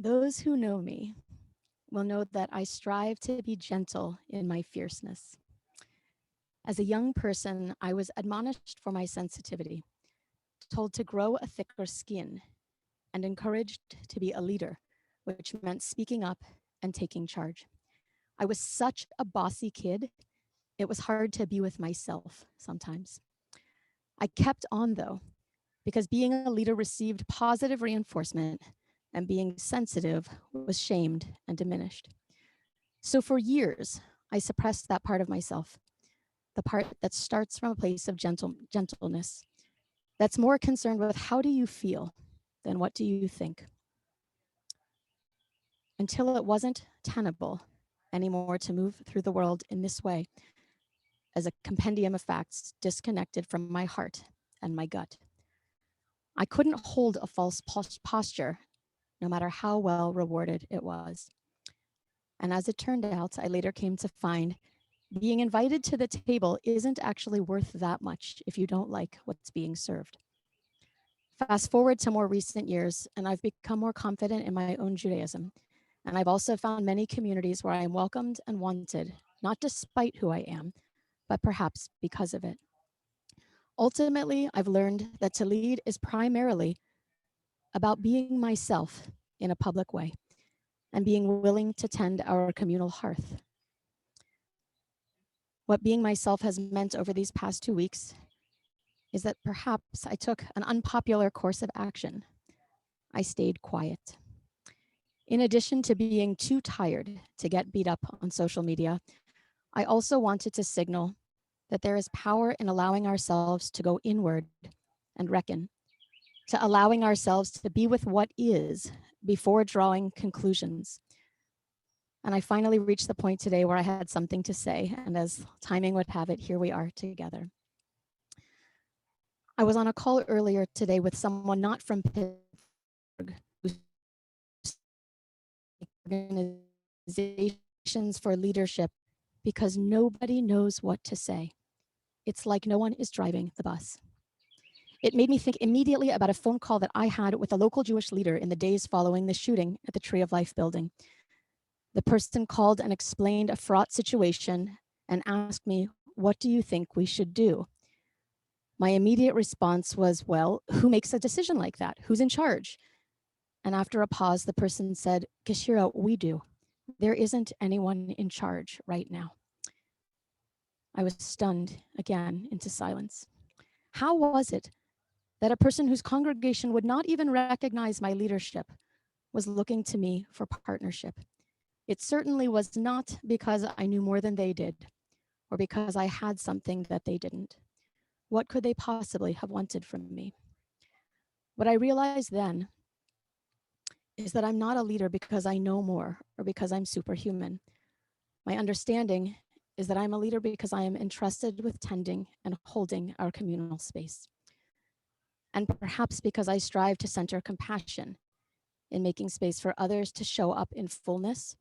Those who know me will know that I strive to be gentle in my fierceness. As a young person, I was admonished for my sensitivity, told to grow a thicker skin, and encouraged to be a leader, which meant speaking up and taking charge. I was such a bossy kid, it was hard to be with myself sometimes. I kept on though, because being a leader received positive reinforcement and being sensitive was shamed and diminished. So for years, I suppressed that part of myself, the part that starts from a place of gentleness, that's more concerned with how do you feel than what do you think. Until it wasn't tenable anymore to move through the world in this way, as a compendium of facts disconnected from my heart and my gut. I couldn't hold a false posture, no matter how well rewarded it was. And as it turned out, I later came to find being invited to the table isn't actually worth that much if you don't like what's being served. Fast forward to more recent years, and I've become more confident in my own Judaism. And I've also found many communities where I am welcomed and wanted, not despite who I am, but perhaps because of it. Ultimately, I've learned that to lead is primarily about being myself in a public way and being willing to tend our communal hearth. What being myself has meant over these past 2 weeks is that perhaps I took an unpopular course of action. I stayed quiet. In addition to being too tired to get beat up on social media, I also wanted to signal that there is power in allowing ourselves to go inward and reckon, to allowing ourselves to be with what is before drawing conclusions. And I finally reached the point today where I had something to say, and as timing would have it, here we are together. I was on a call earlier today with someone not from Pittsburgh, who's organizations for leadership, because nobody knows what to say. It's like no one is driving the bus. It made me think immediately about a phone call that I had with a local Jewish leader in the days following the shooting at the Tree of Life building. The person called and explained a fraught situation and asked me, "What do you think we should do?" My immediate response was, "Well, who makes a decision like that? Who's in charge?" And after a pause, the person said, "Keshira, we do. There isn't anyone in charge right now." I was stunned again into silence. How was it that a person whose congregation would not even recognize my leadership was looking to me for partnership? It certainly was not because I knew more than they did, or because I had something that they didn't. What could they possibly have wanted from me? What I realized then is that I'm not a leader because I know more or because I'm superhuman. My understanding is that I'm a leader because I am entrusted with tending and holding our communal space. And perhaps because I strive to center compassion in making space for others to show up in fullness,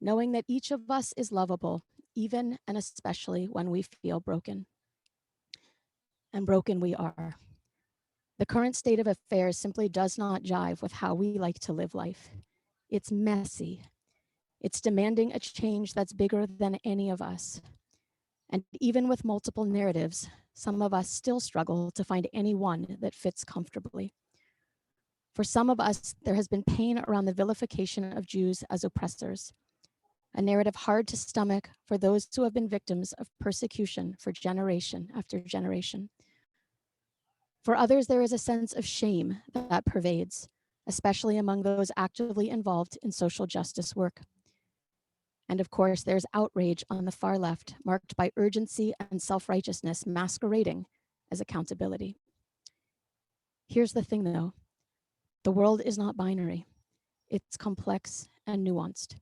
knowing that each of us is lovable, even and especially when we feel broken. And broken we are. The current state of affairs simply does not jive with how we like to live life. It's messy. It's demanding a change that's bigger than any of us. And even with multiple narratives, some of us still struggle to find any one that fits comfortably. For some of us, there has been pain around the vilification of Jews as oppressors, a narrative hard to stomach for those who have been victims of persecution for generation after generation. For others, there is a sense of shame that pervades, especially among those actively involved in social justice work. And of course, there's outrage on the far left, marked by urgency and self-righteousness masquerading as accountability. Here's the thing though, the world is not binary. It's complex and nuanced.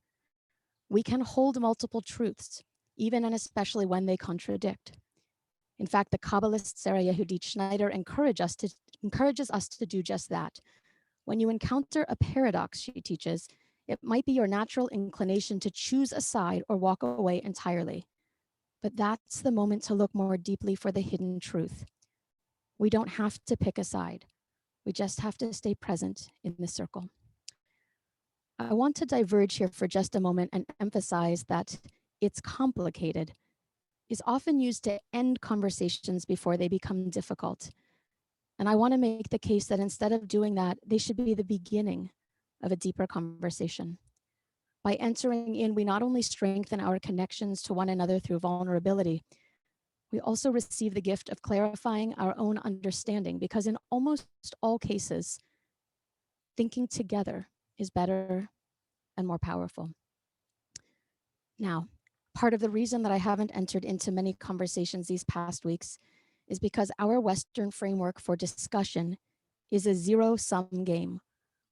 We can hold multiple truths, even and especially when they contradict. In fact, the Kabbalist Sarah Yehudit Schneider encourages us to do just that. When you encounter a paradox, she teaches, it might be your natural inclination to choose a side or walk away entirely. But that's the moment to look more deeply for the hidden truth. We don't have to pick a side. We just have to stay present in the circle. I want to diverge here for just a moment and emphasize that it's complicated is often used to end conversations before they become difficult. And I want to make the case that instead of doing that, they should be the beginning of a deeper conversation. By entering in, we not only strengthen our connections to one another through vulnerability, we also receive the gift of clarifying our own understanding, because in almost all cases, thinking together is better and more powerful. Now, part of the reason that I haven't entered into many conversations these past weeks is because our Western framework for discussion is a zero-sum game,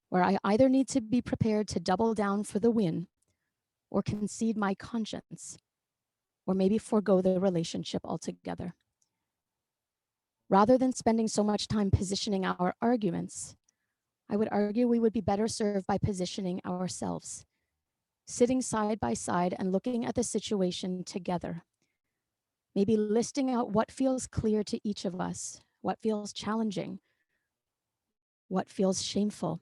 where I either need to be prepared to double down for the win or concede my conscience, or maybe forego the relationship altogether. Rather than spending so much time positioning our arguments, I would argue we would be better served by positioning ourselves, sitting side by side and looking at the situation together. Maybe listing out what feels clear to each of us, what feels challenging, what feels shameful,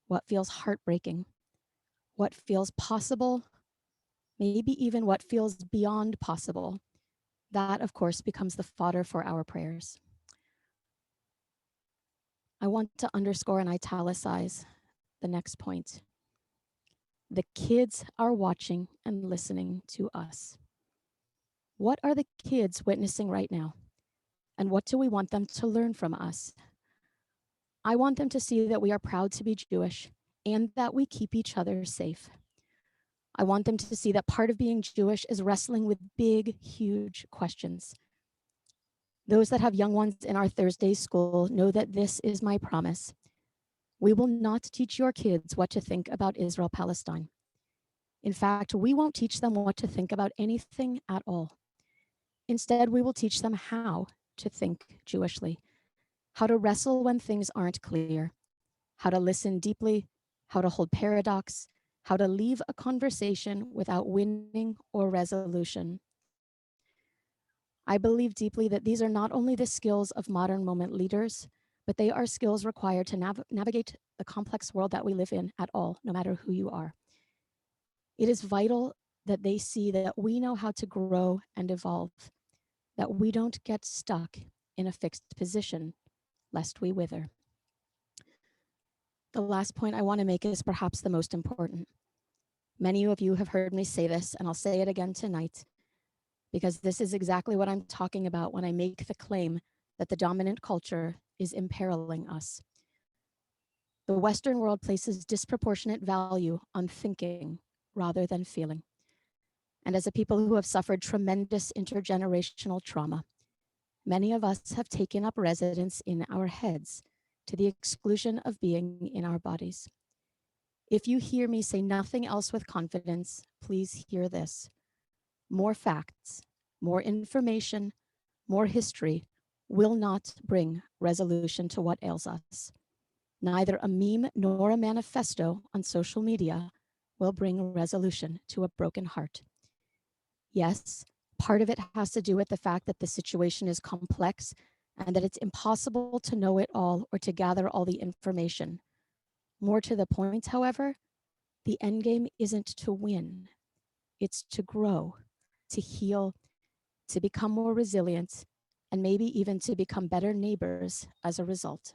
what feels heartbreaking, what feels possible, maybe even what feels beyond possible. That, of course, becomes the fodder for our prayers. I want to underscore and italicize the next point. The kids are watching and listening to us. What are the kids witnessing right now? And what do we want them to learn from us? I want them to see that we are proud to be Jewish and that we keep each other safe. I want them to see that part of being Jewish is wrestling with big, huge questions. Those that have young ones in our Thursday school know that this is my promise. We will not teach your kids what to think about Israel-Palestine. In fact, we won't teach them what to think about anything at all. Instead, we will teach them how to think Jewishly, how to wrestle when things aren't clear, how to listen deeply, how to hold paradox, how to leave a conversation without winning or resolution. I believe deeply that these are not only the skills of modern moment leaders, but they are skills required to navigate the complex world that we live in at all, no matter who you are. It is vital that they see that we know how to grow and evolve, that we don't get stuck in a fixed position, lest we wither. The last point I want to make is perhaps the most important. Many of you have heard me say this, and I'll say it again tonight, because this is exactly what I'm talking about when I make the claim that the dominant culture is imperiling us. The Western world places disproportionate value on thinking rather than feeling. And as a people who have suffered tremendous intergenerational trauma, many of us have taken up residence in our heads to the exclusion of being in our bodies. If you hear me say nothing else with confidence, please hear this. More facts, more information, more history will not bring resolution to what ails us. Neither a meme nor a manifesto on social media will bring resolution to a broken heart. Yes, part of it has to do with the fact that the situation is complex and that it's impossible to know it all or to gather all the information. More to the point, however, the end game isn't to win, it's to grow, to heal, to become more resilient, and maybe even to become better neighbors as a result.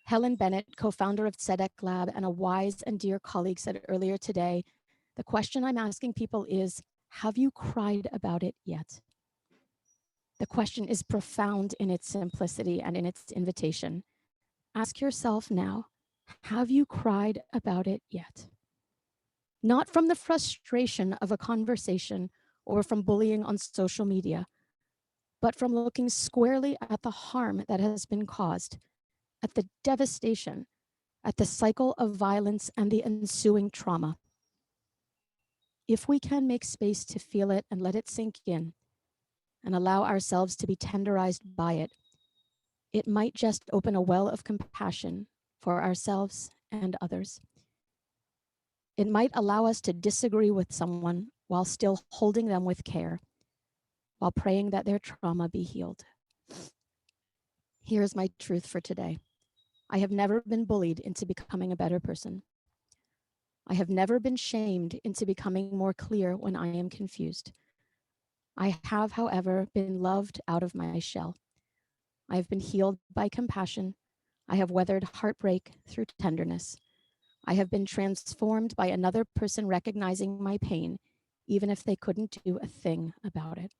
Helen Bennett, co-founder of Tzedek Lab and a wise and dear colleague, said earlier today, the question I'm asking people is, have you cried about it yet? The question is profound in its simplicity and in its invitation. Ask yourself now, have you cried about it yet? Not from the frustration of a conversation or from bullying on social media, but from looking squarely at the harm that has been caused, at the devastation, at the cycle of violence and the ensuing trauma. If we can make space to feel it and let it sink in and allow ourselves to be tenderized by it, it might just open a well of compassion for ourselves and others. It might allow us to disagree with someone while still holding them with care, while praying that their trauma be healed. Here's my truth for today. I have never been bullied into becoming a better person. I have never been shamed into becoming more clear when I am confused. I have, however, been loved out of my shell. I have been healed by compassion. I have weathered heartbreak through tenderness. I have been transformed by another person recognizing my pain, even if they couldn't do a thing about it.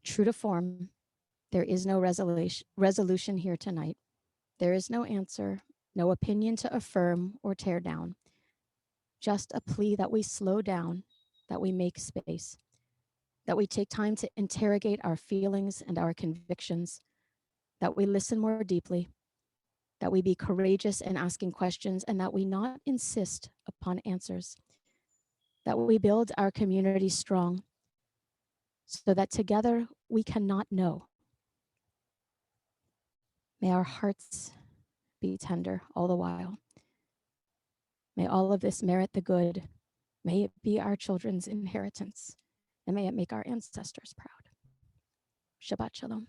True to form, there is no resolution here tonight. There is no answer, no opinion to affirm or tear down. Just a plea that we slow down, that we make space, that we take time to interrogate our feelings and our convictions, that we listen more deeply, that we be courageous in asking questions, and that we not insist upon answers, that we build our community strong so that together we cannot know. May our hearts be tender all the while. May all of this merit the good. May it be our children's inheritance, and may it make our ancestors proud. Shabbat Shalom.